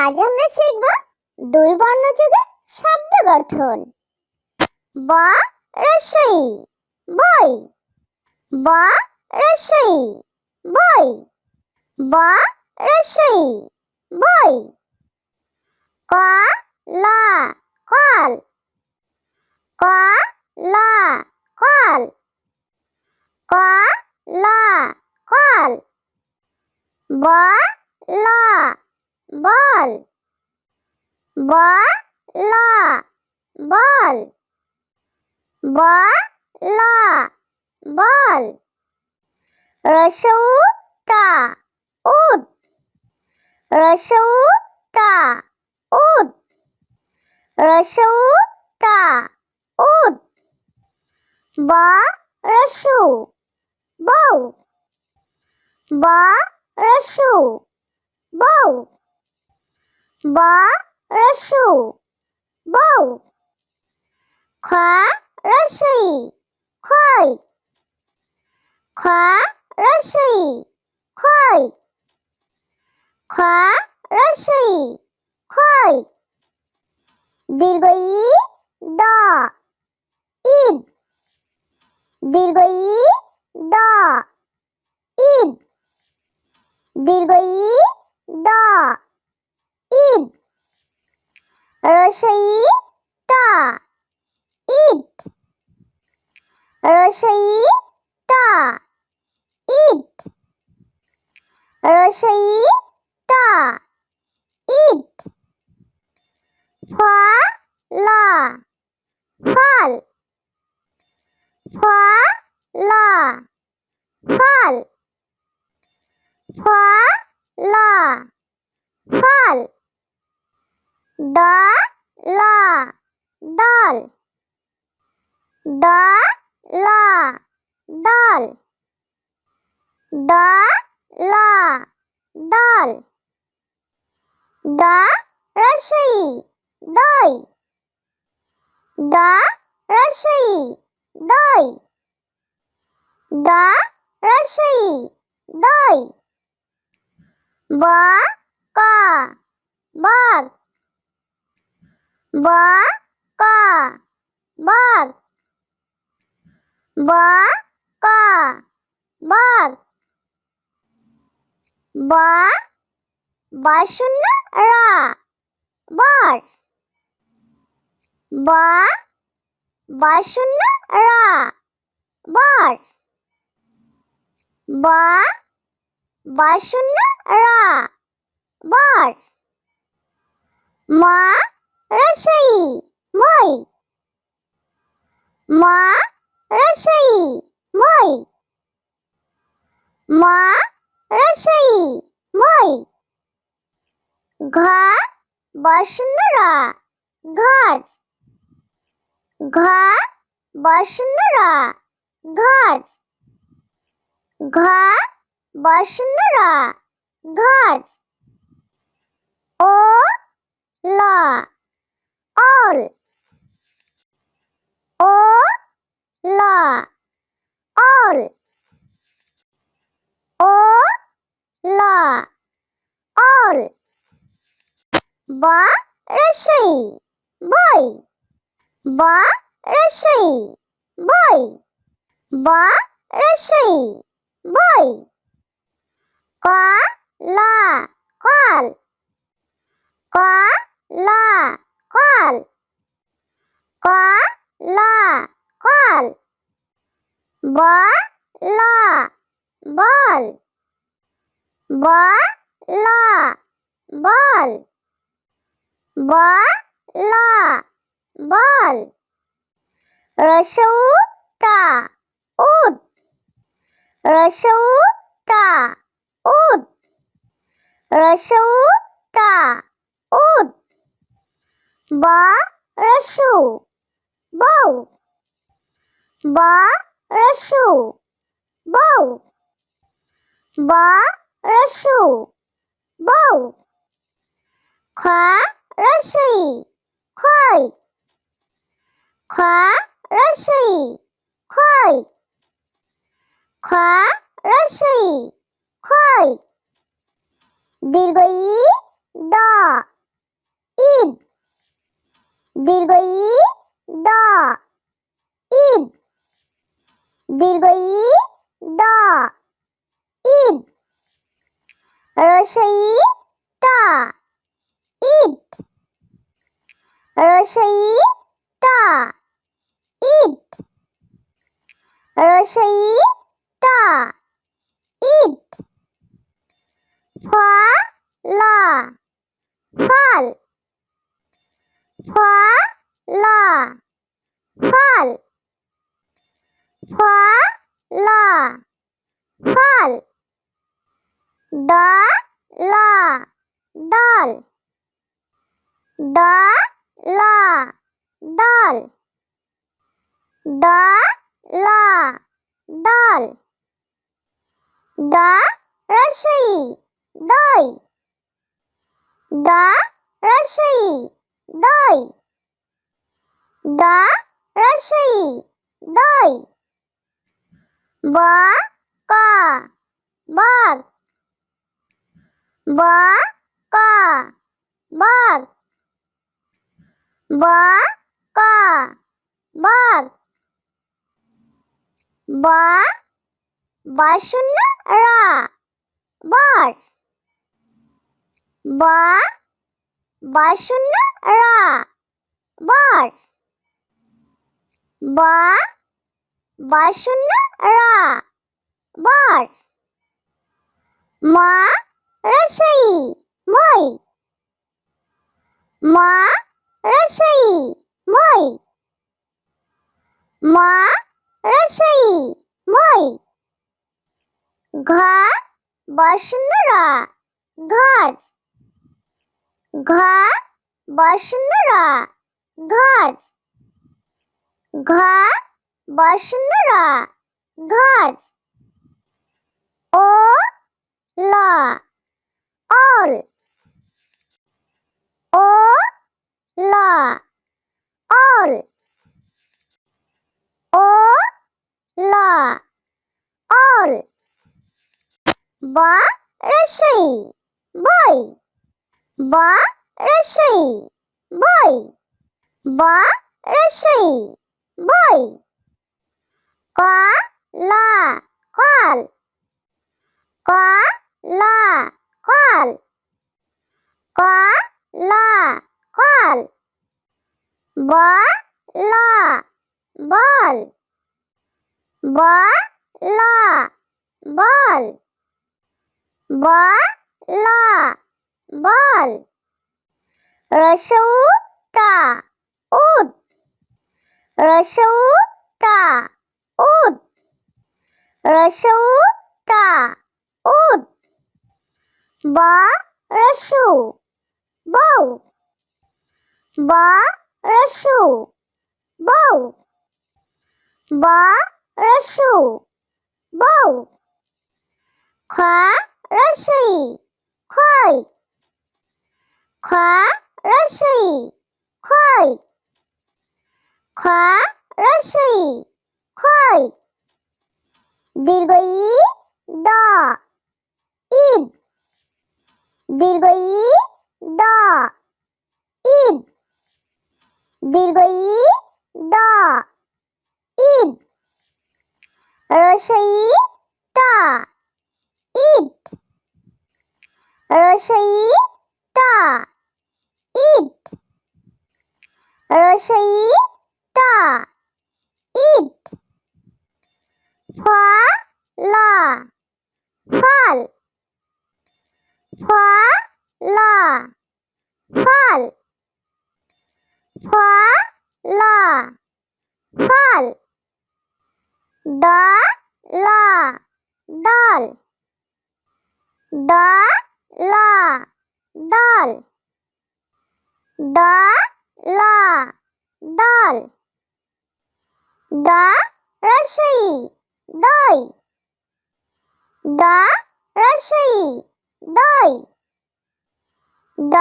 আজ আমরা শিখব দুই বর্ণযোগে শব্দ গঠন। ব রস্বই বই, ব রস্বই বই, ব রস্বই বই। ক ল কল, ক ল কল, ক ল কল। ব ল বল, ব ল বল, ব ল বল। রস্বউ ট উট, রস্বউ ট উট, রস্বউ ট উট। ব রস্যু বউ, ব রস্যু বউ, ব রস্যু বউ। খ রস্বই খই, খ রস্বই খই, খ রস্বই খই। দীর্ঘ ই দ ঈদ, দীর্ঘ ই দ ঈদ, দীর্ঘ ই দ ঈদ। রস্বই ট ইট, রস্বই ট ইট, রস্বই ট ইট। ফ ল ফল, ফ ল ফল, ফ ল ফল। দ ল দল, দ ল দল, দ ল দল। দ রস্বই দই, দ রস্বই দই, দ রস্বই দই। ব ক বক, ব ক বক, ব ক বক। ব বশূন্য র বর, ব বশূন্য র বর, ব বশূন্য র বর। ম রস্বই মই, ম রস্বই মই, ম রস্বই মই। ঘ বশূন্য র ঘর, ঘ বশূন্য র ঘর, ঘ বশূন্য র ঘর। ও ল ওল, ও ল ওল, ও ল ওল। ব রস্বই বই, ব রস্বই বই, ব রস্বই বই। ক ল কল, ক ল কল, ক ল কল। ব ল বল, ব ল বল, ব ল বল। রস্বউ ট উট, রস্বউ ট উট, রস্বউ ট উট। ব রস্যু বউ, ব রস্যু বউ, ব রস্যু বউ। খ রস্বই খই, খ রস্বই খই, খ রস্বই খই। দীর্ঘ ই দ দীর্ঘ ই দ ঈদ দীর্ঘ ই দ ঈদ রস্বই টা ঈদ রস্বই টা ঈদ রস্বই টা ঈদ ফলা ফল ফলা ফল ফলা ফল দলা দল দলা দল দলা দল দ রস্বই দই দ রস্বই দই দ রস্বই দই ব ক বক ব ক বক ব ক বক ব বশূন্য র বর ব বশূন্য র বর ব বশূন্য র বর ম রস্বই মই ম রস্বই মই ম রস্বই মই ঘ বশূন্য র ঘর ঘ বশূন্য র ঘর ঘ বশূন্য র ঘর ও ল ওল ও ল ওল ও ল ওল ব রস্বই বই ব রস্বই বই ব রস্বই বই ক ল কল ক ল কল ক ল কল ব ল বল ব ল বল ব ল বল রস্বউ টা উট রস্বউ টা উট রস্বউ টা উট ব রস্যু বউ ব রস্যু বউ ব রস্যু বউ খ রস্বই খই খ রস্বই খই খ রস্বই খই দীর্ঘ ই দ ঈদ দীর্ঘ ই দ ঈদ দীর্ঘ ই দ ঈদ রস্বই টা ঈদ রস্বই টা ঈদ রস্বই টা ঈদ ফলা ফল ফলা ফল ফলা ফল দলা দল দলা দল দলা দল দ রস্বই দই দ রস্বই দই দ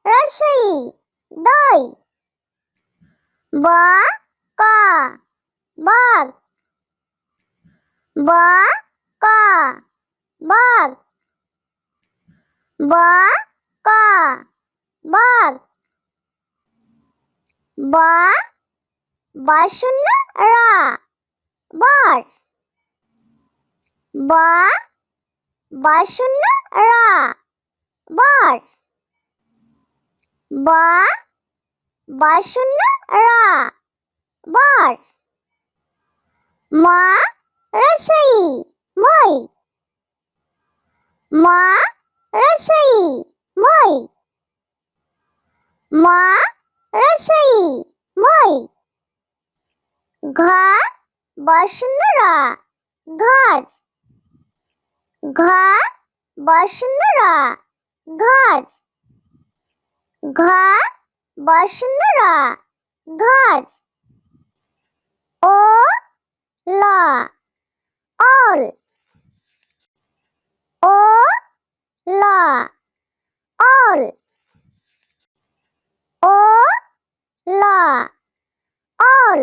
রস্বই দই ব ক বক ব ক বক ব ক বক বা বাসুন্য রা বার বা বাসুন্য রা বার বা বাসুন্য রা বার মা রসই মই মা রসই মই মা রসই মই ঘা বাসুন্য রা ঘর ঘা বাসুন্য রা ঘর ঘা বাসুন্য রা ঘর ও লা অল ও লা অল ও লা অল